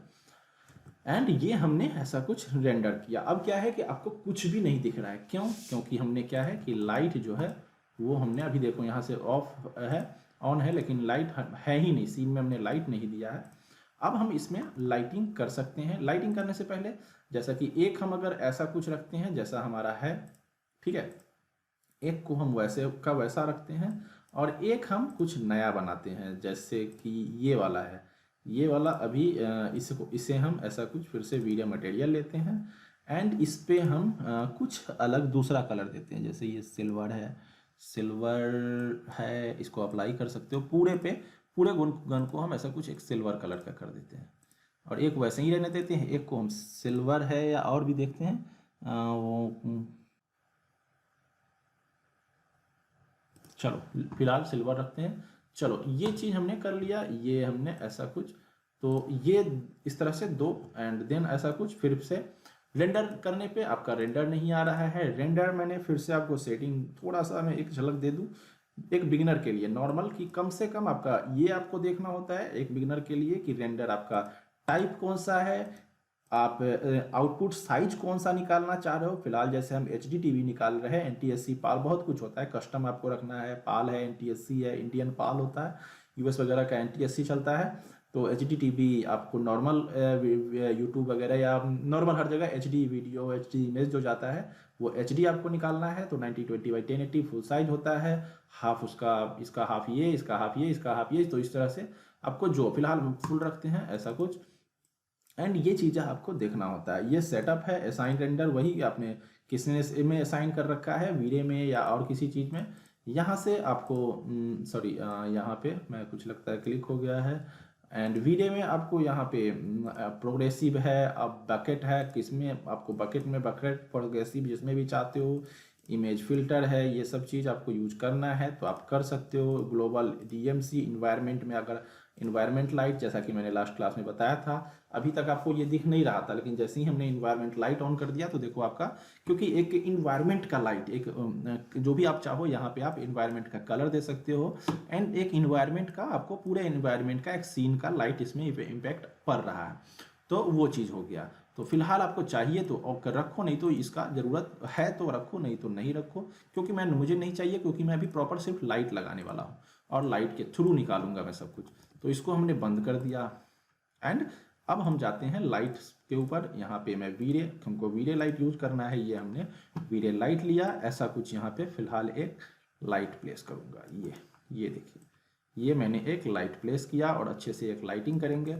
Speaker 1: एंड ये हमने ऐसा कुछ रेंडर किया। अब क्या है कि आपको कुछ भी नहीं दिख रहा है, क्यों? क्योंकि हमने क्या है कि लाइट जो है वो हमने अभी देखो यहाँ से ऑफ है, ऑन है, लेकिन लाइट है ही नहीं, सीन में हमने लाइट नहीं दिया है। अब हम इसमें लाइटिंग कर सकते हैं। लाइटिंग करने से पहले जैसा कि एक हम अगर ऐसा कुछ रखते हैं जैसा हमारा है, ठीक है, एक को हम वैसे का वैसा रखते हैं और एक हम कुछ नया बनाते हैं जैसे कि ये वाला है, ये वाला अभी इसे हम ऐसा कुछ फिर से वीडियो मटेरियल लेते हैं एंड इस पे हम कुछ अलग दूसरा कलर देते हैं। जैसे ये सिल्वर है, इसको अप्लाई कर सकते हो पूरे पे, पूरे गन को हम ऐसा कुछ एक सिल्वर कलर का कर देते हैं और एक वैसे ही रहने देते हैं। एक को हम सिल्वर है या और भी देखते हैं वो, चलो फिलहाल सिल्वर रखते हैं। चलो ये चीज़ हमने कर लिया, ये हमने ऐसा कुछ, तो ये इस तरह से दो एंड देन ऐसा कुछ फिर से रेंडर करने पे आपका रेंडर नहीं आ रहा है। रेंडर मैंने फिर से आपको सेटिंग थोड़ा सा मैं एक झलक दे दूं एक बिगिनर के लिए नॉर्मल कि कम से कम आपका ये आपको देखना होता है एक बिगिनर के लिए कि रेंडर आपका टाइप कौन सा है, आप आउटपुट साइज कौन सा निकालना चाह रहे हो। फिलहाल जैसे हम HDTV निकाल रहे हैं, NTSC पाल, बहुत कुछ होता है, कस्टम आपको रखना है, पाल है, NTSC है, इंडियन पाल होता है, US वगैरह का NTSC चलता है। तो HDTV आपको नॉर्मल यूट्यूब वगैरह या नॉर्मल हर जगह HD वीडियो HD इमेज जो जाता है वो HD आपको निकालना है। तो 1920x1080 फुल साइज होता है, हाफ उसका, इसका हाफ ये, इसका हाफ ये, इसका हाफ ये। तो इस तरह से आपको जो फिलहाल फुल रखते हैं ऐसा कुछ एंड ये चीज़ें आपको देखना होता है। ये सेटअप है असाइन रेंडर, वही आपने किसने में असाइन कर रखा है, वीरे में या और किसी चीज़ में। यहाँ से आपको सॉरी यहाँ पे मैं कुछ लगता है क्लिक हो गया है एंड वीडियो में आपको यहाँ पे प्रोग्रेसिव है, अब बकेट है, किसमें आपको बकेट में बकेट प्रोग्रेसिव जिसमें भी चाहते हो, इमेज फिल्टर है, ये सब चीज़ आपको यूज करना है तो आप कर सकते हो। ग्लोबल DMC इन्वायरमेंट में अगर इन्वायरमेंट लाइट, जैसा कि मैंने लास्ट क्लास में बताया था। अभी तक आपको ये दिख नहीं रहा था, लेकिन जैसे ही हमने इन्वायरमेंट लाइट ऑन कर दिया तो देखो आपका, क्योंकि एक इन्वायरमेंट का लाइट, एक जो भी आप चाहो यहाँ पे आप इन्वायरमेंट का कलर दे सकते हो, एंड एक इन्वायरमेंट का, आपको पूरे इन्वायरमेंट का एक सीन का लाइट इसमें इम्पैक्ट पड़ रहा है, तो वो चीज़ हो गया। तो फिलहाल आपको चाहिए तो रखो, नहीं तो इसका ज़रूरत है तो रखो, नहीं तो नहीं रखो, क्योंकि मुझे नहीं चाहिए, क्योंकि मैं अभी प्रॉपर सिर्फ लाइट लगाने वाला हूँ और लाइट के थ्रू निकालूंगा मैं सब कुछ। तो इसको हमने बंद कर दिया, एंड अब हम जाते हैं लाइट के ऊपर। यहाँ पे मैं हमको वीरे लाइट यूज करना है, ये हमने वीरे लाइट लिया, ऐसा कुछ यहाँ पे फिलहाल एक लाइट प्लेस करूँगा। ये देखिए, ये मैंने एक लाइट प्लेस किया और अच्छे से एक लाइटिंग करेंगे।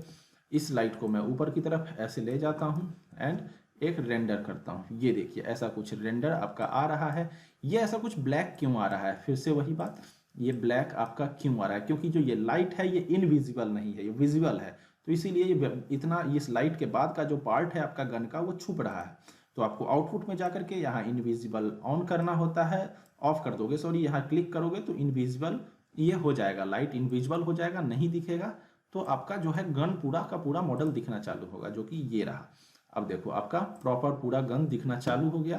Speaker 1: इस लाइट को मैं ऊपर की तरफ ऐसे ले जाता हूँ एंड एक रेंडर करता हूँ। ये देखिए, ऐसा कुछ रेंडर आपका आ रहा है। ये ऐसा कुछ ब्लैक क्यों आ रहा है, फिर से वही बात, ये ब्लैक आपका क्यों आ रहा है, क्योंकि जो ये लाइट है ये इनविजिबल नहीं है, ये विजिबल है, तो इसीलिए ये इतना, इस लाइट के बाद का जो पार्ट है आपका गन का वो छुप रहा है। तो आपको आउटपुट में जाकर के यहाँ इनविजिबल ऑन करना होता है, ऑफ कर दोगे, सॉरी, यहाँ क्लिक करोगे तो इनविजिबल ये हो जाएगा, लाइट इनविजिबल हो जाएगा, नहीं दिखेगा, तो आपका जो है गन पूरा का पूरा मॉडल दिखना चालू होगा, जो कि ये रहा। अब देखो आपका प्रॉपर पूरा गन दिखना चालू हो गया।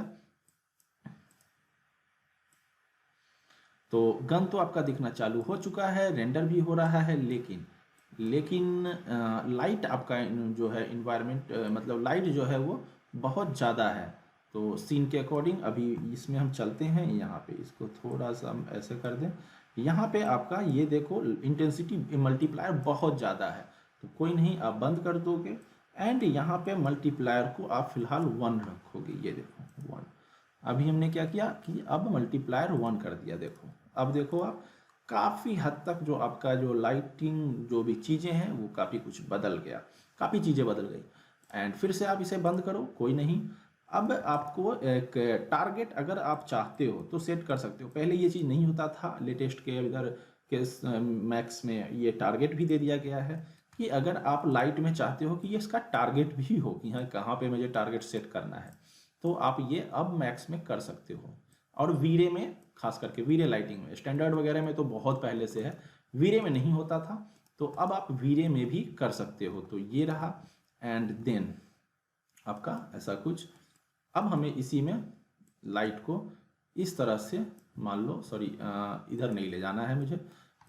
Speaker 1: तो गन तो आपका दिखना चालू हो चुका है, रेंडर भी हो रहा है, लेकिन लाइट आपका जो है इन्वायरमेंट, मतलब लाइट जो है वो बहुत ज़्यादा है। तो सीन के अकॉर्डिंग अभी इसमें हम चलते हैं, यहाँ पे इसको थोड़ा सा हम ऐसे कर दें। यहाँ पे आपका ये देखो इंटेंसिटी मल्टीप्लायर बहुत ज़्यादा है, तो कोई नहीं, आप बंद कर दोगे एंड यहाँ पे मल्टीप्लायर को आप फिलहाल 1 रखोगे। ये देखो 1। अभी हमने क्या किया कि अब मल्टीप्लायर 1 कर दिया। देखो अब देखो आप, काफ़ी हद तक जो आपका जो लाइटिंग जो भी चीज़ें हैं वो काफ़ी कुछ बदल गया, काफ़ी चीज़ें बदल गई। एंड फिर से आप इसे बंद करो, कोई नहीं। अब आपको एक टारगेट अगर आप चाहते हो तो सेट कर सकते हो। पहले ये चीज़ नहीं होता था, लेटेस्ट के इधर के मैक्स में ये टारगेट भी दे दिया गया है कि अगर आप लाइट में चाहते हो कि ये इसका टारगेट भी हो कि हाँ कहाँ पे मुझे टारगेट सेट करना है, तो आप ये अब मैक्स में कर सकते हो। और वीरे में, खास करके वीरे लाइटिंग में, स्टैंडर्ड वगैरह में तो बहुत पहले से है, वीरे में नहीं होता था, तो अब आप वीरे में भी कर सकते हो। तो ये रहा, एंड देन आपका ऐसा कुछ। अब हमें इसी में लाइट को इस तरह से, मान लो, सॉरी, इधर नहीं ले जाना है मुझे,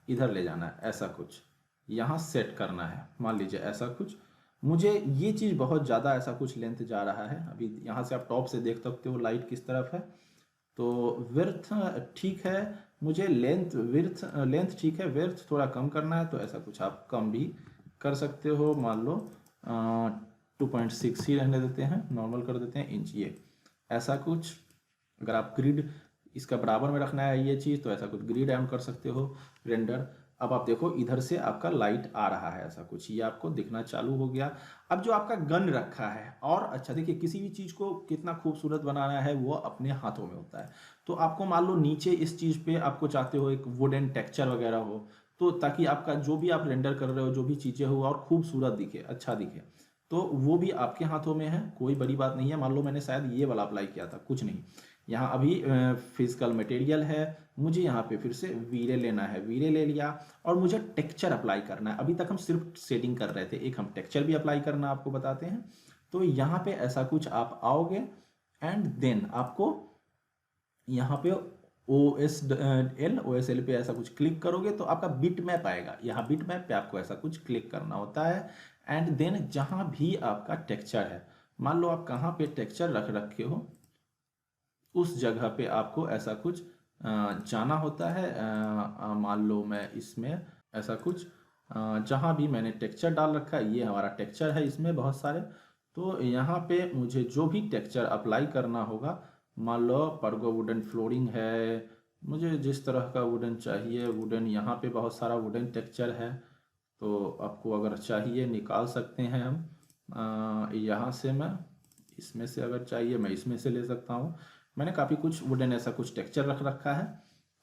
Speaker 1: इधर ले जाना है, ऐसा कुछ यहाँ सेट करना है। मान लीजिए ऐसा कुछ, मुझे ये चीज़ बहुत ज़्यादा ऐसा कुछ लेंथ जा रहा है। अभी यहाँ से आप टॉप से देख सकते हो लाइट किस तरफ है। तो विड्थ ठीक है, मुझे लेंथ ठीक है, विड्थ थोड़ा कम करना है, तो ऐसा कुछ आप कम भी कर सकते हो। मान लो 2.6 ही रहने देते हैं, नॉर्मल कर देते हैं इंच। ये ऐसा कुछ, अगर आप ग्रिड इसका बराबर में रखना है ये चीज़, तो ऐसा कुछ ग्रिड ऐड कर सकते हो, रेंडर। अब आप देखो इधर से आपका लाइट आ रहा है, ऐसा कुछ, ये आपको दिखना चालू हो गया। अब जो आपका गन रखा है, और अच्छा देखिए, किसी भी चीज़ को कितना खूबसूरत बनाना है वो अपने हाथों में होता है। तो आपको मान लो नीचे इस चीज़ पे आपको चाहते हो एक वुडन टेक्सचर वगैरह हो, तो ताकि आपका जो भी आप रेंडर कर रहे हो, जो भी चीज़ें हो और खूबसूरत दिखे, अच्छा दिखे, तो वो भी आपके हाथों में है, कोई बड़ी बात नहीं है। मान लो मैंने शायद ये वाला अप्लाई किया था, कुछ नहीं, यहाँ अभी फिजिकल मटेरियल है, मुझे यहाँ पे फिर से वीरे लेना है, वीरे ले लिया, और मुझे टेक्सचर अप्लाई करना है। अभी तक हम सिर्फ शेडिंग कर रहे थे, एक हम टेक्सचर भी अप्लाई करना आपको बताते हैं। तो यहाँ पे ऐसा कुछ आप आओगे, एंड देन आपको यहाँ पे OSL पे ऐसा कुछ क्लिक करोगे तो आपका बिट मैप आएगा। यहाँ बिट मैप पे आपको ऐसा कुछ क्लिक करना होता है, एंड देन जहाँ भी आपका टेक्सचर है, मान लो आप कहाँ पे टेक्सचर रखे हो, उस जगह पे आपको ऐसा कुछ जाना होता है। मान लो मैं इसमें ऐसा कुछ, जहाँ भी मैंने टेक्सचर डाल रखा है, ये हमारा टेक्सचर है, इसमें बहुत सारे, तो यहाँ पे मुझे जो भी टेक्सचर अप्लाई करना होगा, मान लो पर्गो वुडन फ्लोरिंग है, मुझे जिस तरह का वुडन चाहिए, वुडन, यहाँ पे बहुत सारा वुडन टेक्सचर है, तो आपको अगर चाहिए निकाल सकते हैं हम। यहाँ से मैं, इसमें से अगर चाहिए मैं इसमें से ले सकता हूँ। मैंने काफ़ी कुछ वुडन ऐसा कुछ टेक्सचर रख रखा है,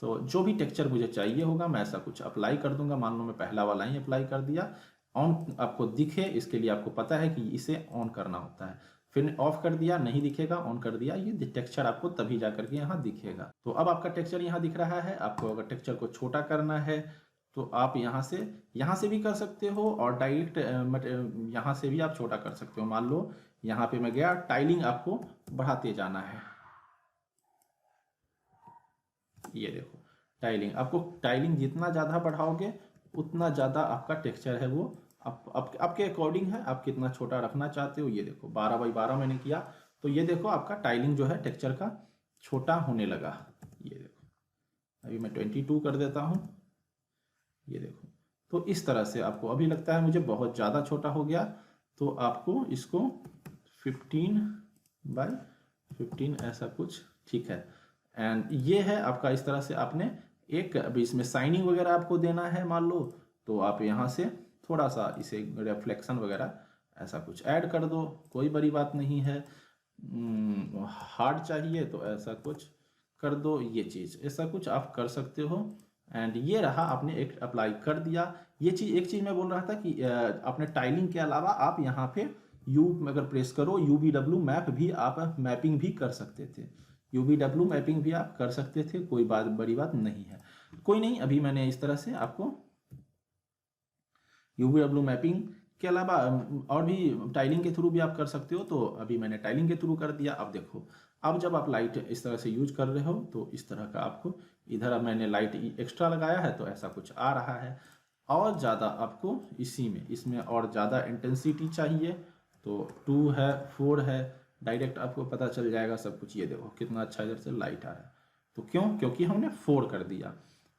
Speaker 1: तो जो भी टेक्सचर मुझे चाहिए होगा मैं ऐसा कुछ अप्लाई कर दूंगा। मान लो मैं पहला वाला ही अप्लाई कर दिया, ऑन आपको दिखे इसके लिए आपको पता है कि इसे ऑन करना होता है, फिर ऑफ कर दिया, नहीं दिखेगा, ऑन कर दिया, ये टेक्सचर आपको तभी जा करके यहाँ दिखेगा। तो अब आपका टेक्सचर यहाँ दिख रहा है। आपको अगर टेक्सचर को छोटा करना है तो आप यहाँ से भी कर सकते हो और डायरेक्ट यहाँ से भी आप छोटा कर सकते हो। मान लो यहाँ पे मैं गया, टाइलिंग आपको बढ़ाते जाना है। ये देखो टाइलिंग जितना ज़्यादा बढ़ाओगे उतना ज़्यादा आपका टेक्सचर है वो आपके अकॉर्डिंग है, आप कितना छोटा रखना चाहते हो। ये देखो 12 बाई 12 मैंने किया, तो ये देखो आपका टाइलिंग जो है टेक्सचर का छोटा होने लगा। ये देखो अभी मैं 22 कर देता हूँ। ये देखो, तो इस तरह से आपको अभी लगता है मुझे बहुत ज़्यादा छोटा हो गया, तो आपको इसको 15 बाई 15 ऐसा कुछ, ठीक है। एंड ये है आपका, इस तरह से आपने एक, अभी इसमें साइनिंग वगैरह आपको देना है मान लो, तो आप यहाँ से थोड़ा सा इसे रिफ्लेक्शन वगैरह ऐसा कुछ ऐड कर दो, कोई बड़ी बात नहीं है। हार्ड चाहिए तो ऐसा कुछ कर दो, ये चीज़ ऐसा कुछ आप कर सकते हो। एंड ये रहा, आपने एक अप्लाई कर दिया। ये चीज़, एक चीज़ मैं बोल रहा था कि आपने टाइलिंग के अलावा आप यहाँ पे अगर प्रेस करो UVW मैप भी आप मैपिंग भी कर सकते थे। UVW मैपिंग भी आप कर सकते थे, कोई बड़ी बात नहीं है। कोई नहीं, अभी मैंने इस तरह से आपको UVW मैपिंग के अलावा और भी टाइलिंग के थ्रू भी आप कर सकते हो, तो अभी मैंने टाइलिंग के थ्रू कर दिया। अब देखो, अब जब आप लाइट इस तरह से यूज कर रहे हो तो इस तरह का आपको, इधर अब मैंने लाइट एक्स्ट्रा लगाया है तो ऐसा कुछ आ रहा है। और ज़्यादा आपको इसमें और ज़्यादा इंटेंसिटी चाहिए तो 2 है, 4 है, डायरेक्ट आपको पता चल जाएगा सब कुछ। ये देखो कितना अच्छा इधर से लाइट आ रहा है, तो क्योंकि हमने 4 कर दिया।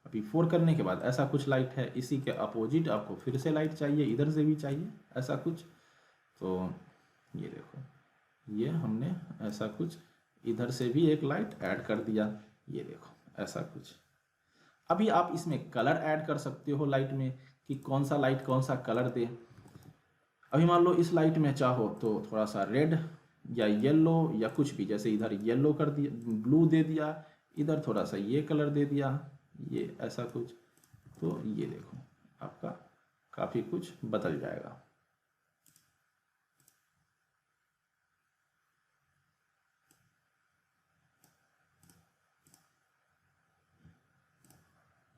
Speaker 1: अभी 4 करने के बाद ऐसा कुछ लाइट है, इसी के अपोजिट आपको फिर से लाइट चाहिए, इधर से भी चाहिए ऐसा कुछ। तो ये देखो, ये हमने ऐसा कुछ इधर से भी एक लाइट ऐड कर दिया। ये देखो ऐसा कुछ। अभी आप इसमें कलर ऐड कर सकते हो लाइट में, कि कौन सा लाइट कौन सा कलर दे। अभी मान लो इस लाइट में चाहो तो थोड़ा सा रेड या येलो या कुछ भी, जैसे इधर येलो कर दिया, ब्लू दे दिया, इधर थोड़ा सा ये कलर दे दिया, ये ऐसा कुछ। तो ये देखो आपका काफ़ी कुछ बदल जाएगा।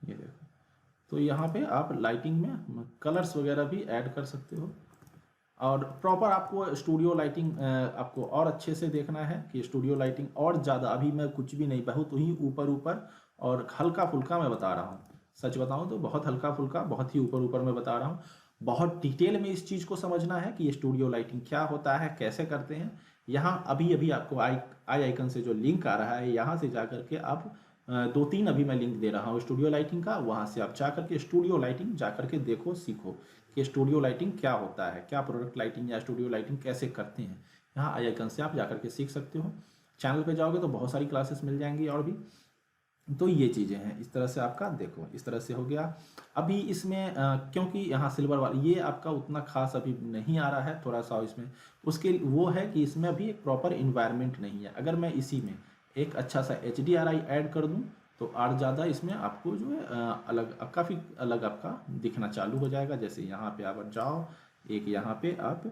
Speaker 1: ये देखो, तो यहाँ पे आप लाइटिंग में कलर्स वगैरह भी ऐड कर सकते हो। और प्रॉपर आपको स्टूडियो लाइटिंग आपको और अच्छे से देखना है कि स्टूडियो लाइटिंग और ज़्यादा, अभी मैं कुछ भी नहीं, बहुत ही ऊपर ऊपर और हल्का फुल्का मैं बता रहा हूँ। सच बताऊँ तो बहुत हल्का फुल्का, बहुत ही ऊपर ऊपर मैं बता रहा हूँ। बहुत डिटेल में इस चीज़ को समझना है कि ये स्टूडियो लाइटिंग क्या होता है, कैसे करते हैं। यहाँ अभी अभी आपको आई आइकन से जो लिंक आ रहा है, यहाँ से जा करके आप 2-3 अभी मैं लिंक दे रहा हूँ स्टूडियो लाइटिंग का, वहाँ से आप जा करके स्टूडियो लाइटिंग जा करके देखो, सीखो कि स्टूडियो लाइटिंग क्या होता है, क्या प्रोडक्ट लाइटिंग या स्टूडियो लाइटिंग कैसे करते हैं। यहाँ आई आइकन से आप जा करके सीख सकते हो। चैनल पे जाओगे तो बहुत सारी क्लासेस मिल जाएंगी और भी। तो ये चीज़ें हैं, इस तरह से आपका देखो, इस तरह से हो गया। अभी इसमें क्योंकि यहाँ सिल्वर वाला ये आपका उतना खास अभी नहीं आ रहा है, थोड़ा सा इसमें उसके वो है कि इसमें अभी एक प्रॉपर इन्वायरमेंट नहीं है। अगर मैं इसी में एक अच्छा सा HDRI ऐड कर दूँ तो और ज़्यादा इसमें आपको जो है अलग, काफ़ी अलग आपका दिखना चालू हो जाएगा। जैसे यहाँ पे आप जाओ, एक यहाँ पे आप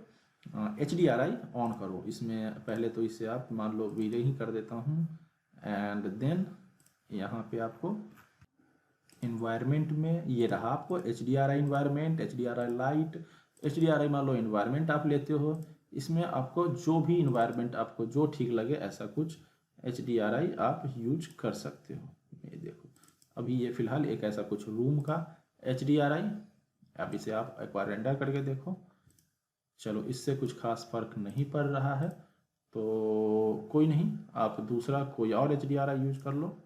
Speaker 1: HDRI ऑन करो, इसमें पहले तो इसे आप मान लो वीले ही कर देता हूँ। एंड देन यहाँ पे आपको इन्वायरमेंट में ये रहा, आपको HDRI environment, HDRI light, HDRI मान लो इन्वायरमेंट आप लेते हो, इसमें आपको जो भी इन्वायरमेंट आपको जो ठीक लगे ऐसा कुछ HDRI आप यूज कर सकते हो। ये देखो अभी ये फिलहाल एक ऐसा कुछ रूम का HDRI, अब इसे आप एक बार रेंडर करके देखो। चलो इससे कुछ खास फर्क नहीं पड़ रहा है, तो कोई नहीं, आप दूसरा कोई और HDRI यूज कर लो।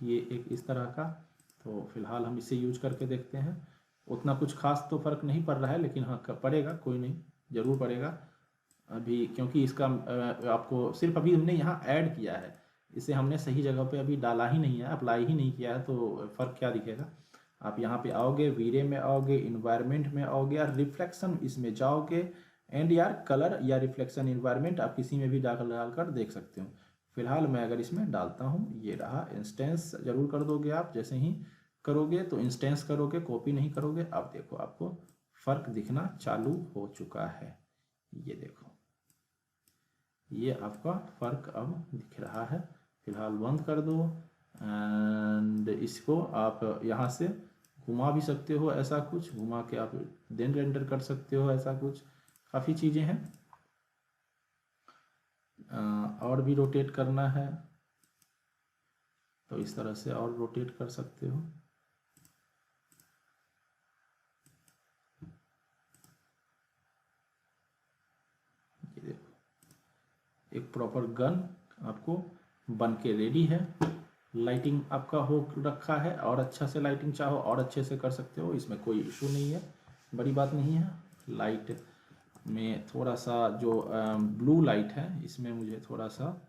Speaker 1: ये एक इस तरह का, तो फिलहाल हम इसे यूज करके देखते हैं। उतना कुछ खास तो फर्क नहीं पड़ रहा है, लेकिन हाँ पड़ेगा, कोई नहीं, ज़रूर पड़ेगा अभी, क्योंकि इसका आपको सिर्फ अभी हमने यहाँ ऐड किया है, इसे हमने सही जगह पे अभी डाला ही नहीं है, अप्लाई ही नहीं किया है, तो फ़र्क क्या दिखेगा। आप यहाँ पे आओगे, वीरे में आओगे, इन्वायरमेंट में आओगे, यार रिफ्लेक्शन इसमें जाओगे, एंड यार कलर या रिफ्लेक्शन इन्वायरमेंट आप किसी में भी डाल कर देख सकते हो। फिलहाल मैं अगर इसमें डालता हूँ, ये रहा, इंस्टेंस जरूर कर दोगे आप, जैसे ही करोगे तो इंस्टेंस करोगे, कॉपी नहीं करोगे। अब देखो आपको फ़र्क दिखना चालू हो चुका है, ये देखो, ये आपका फ़र्क अब दिख रहा है। फ़िलहाल बंद कर दो। एंड इसको आप यहाँ से घुमा भी सकते हो, ऐसा कुछ घुमा के आप देन रेंडर कर सकते हो, ऐसा कुछ काफ़ी चीज़ें हैं। और भी रोटेट करना है तो इस तरह से और रोटेट कर सकते हो। ये देखो एक प्रॉपर गन आपको बन के रेडी है। लाइटिंग आपका हो रखा है, और अच्छा से लाइटिंग चाहो और अच्छे से कर सकते हो, इसमें कोई इशू नहीं है, बड़ी बात नहीं है। लाइट में थोड़ा सा जो ब्लू लाइट है इसमें मुझे थोड़ा सा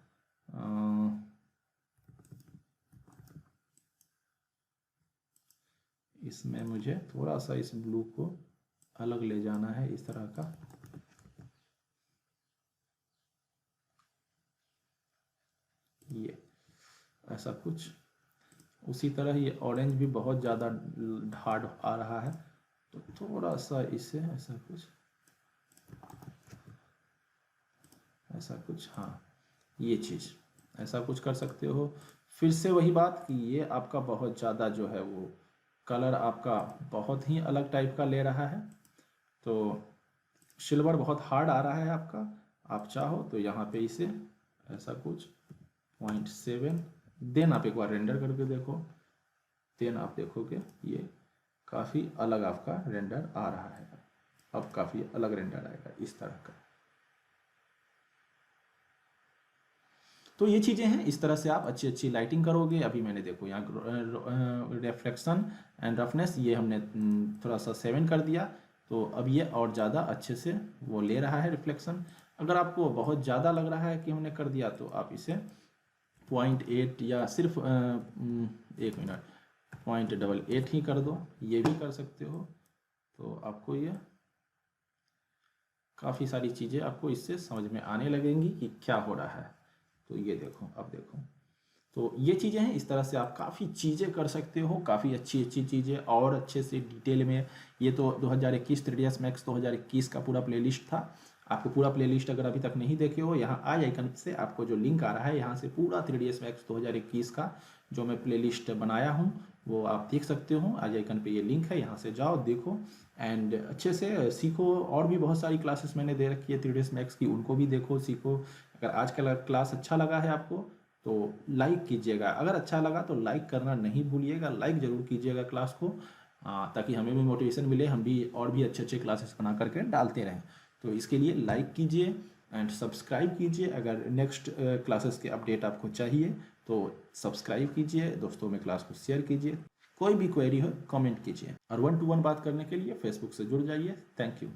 Speaker 1: इसमें मुझे थोड़ा सा इस ब्लू को अलग ले जाना है, इस तरह का। ये ऐसा कुछ। उसी तरह ये ऑरेंज भी बहुत ज़्यादा हार्ड आ रहा है, तो थोड़ा सा इसे ऐसा कुछ, ऐसा कुछ, हाँ ये चीज़ ऐसा कुछ कर सकते हो। फिर से वही बात कि ये आपका बहुत ज़्यादा जो है वो कलर आपका बहुत ही अलग टाइप का ले रहा है, तो सिल्वर बहुत हार्ड आ रहा है आपका। आप चाहो तो यहाँ पे इसे ऐसा कुछ 0.7 देन आप एक बार रेंडर करके देखो, देन आप देखोगे ये काफ़ी अलग आपका रेंडर आ रहा है। अब काफ़ी अलग रेंडर आएगा इस तरह का। तो ये चीज़ें हैं, इस तरह से आप अच्छी अच्छी लाइटिंग करोगे। अभी मैंने देखो यहाँ रिफ्लेक्शन एंड रफनेस ये हमने थोड़ा सा 7 कर दिया, तो अब ये और ज़्यादा अच्छे से वो ले रहा है रिफ्लेक्शन। अगर आपको बहुत ज़्यादा लग रहा है कि हमने कर दिया तो आप इसे 0.8 या सिर्फ 0.88 ही कर दो, ये भी कर सकते हो। तो आपको ये काफ़ी सारी चीज़ें आपको इससे समझ में आने लगेंगी कि क्या हो रहा है। तो ये देखो, अब देखो, तो ये चीज़ें हैं, इस तरह से आप काफ़ी चीज़ें कर सकते हो, काफ़ी अच्छी अच्छी चीज़ें और अच्छे से डिटेल में। ये तो 2021 3ds Max 2021 का पूरा प्लेलिस्ट था। आपको पूरा प्लेलिस्ट अगर अभी तक नहीं देखे हो, यहाँ आई आइकन से आपको जो लिंक आ रहा है, यहाँ से पूरा 3ds Max 2021 का जो मैं प्लेलिस्ट बनाया हूँ वो आप देख सकते हो। आई आइकन पे ये लिंक है, यहाँ से जाओ देखो एंड अच्छे से सीखो। और भी बहुत सारी क्लासेस मैंने दे रखी है 3ds Max की, उनको भी देखो, सीखो। अगर आज का क्लास अच्छा लगा है आपको तो लाइक कीजिएगा, अगर अच्छा लगा तो लाइक करना नहीं भूलिएगा, लाइक ज़रूर कीजिएगा क्लास को, ताकि हमें भी मोटिवेशन मिले, हम भी और भी अच्छे अच्छे क्लासेस बना करके डालते रहें। तो इसके लिए लाइक कीजिए एंड सब्सक्राइब कीजिए। अगर नेक्स्ट क्लासेस के अपडेट आपको चाहिए तो सब्सक्राइब कीजिए, दोस्तों में क्लास को शेयर कीजिए। कोई भी क्वेरी हो कमेंट कीजिए, और 1-to-1 बात करने के लिए फेसबुक से जुड़ जाइए। Thank you.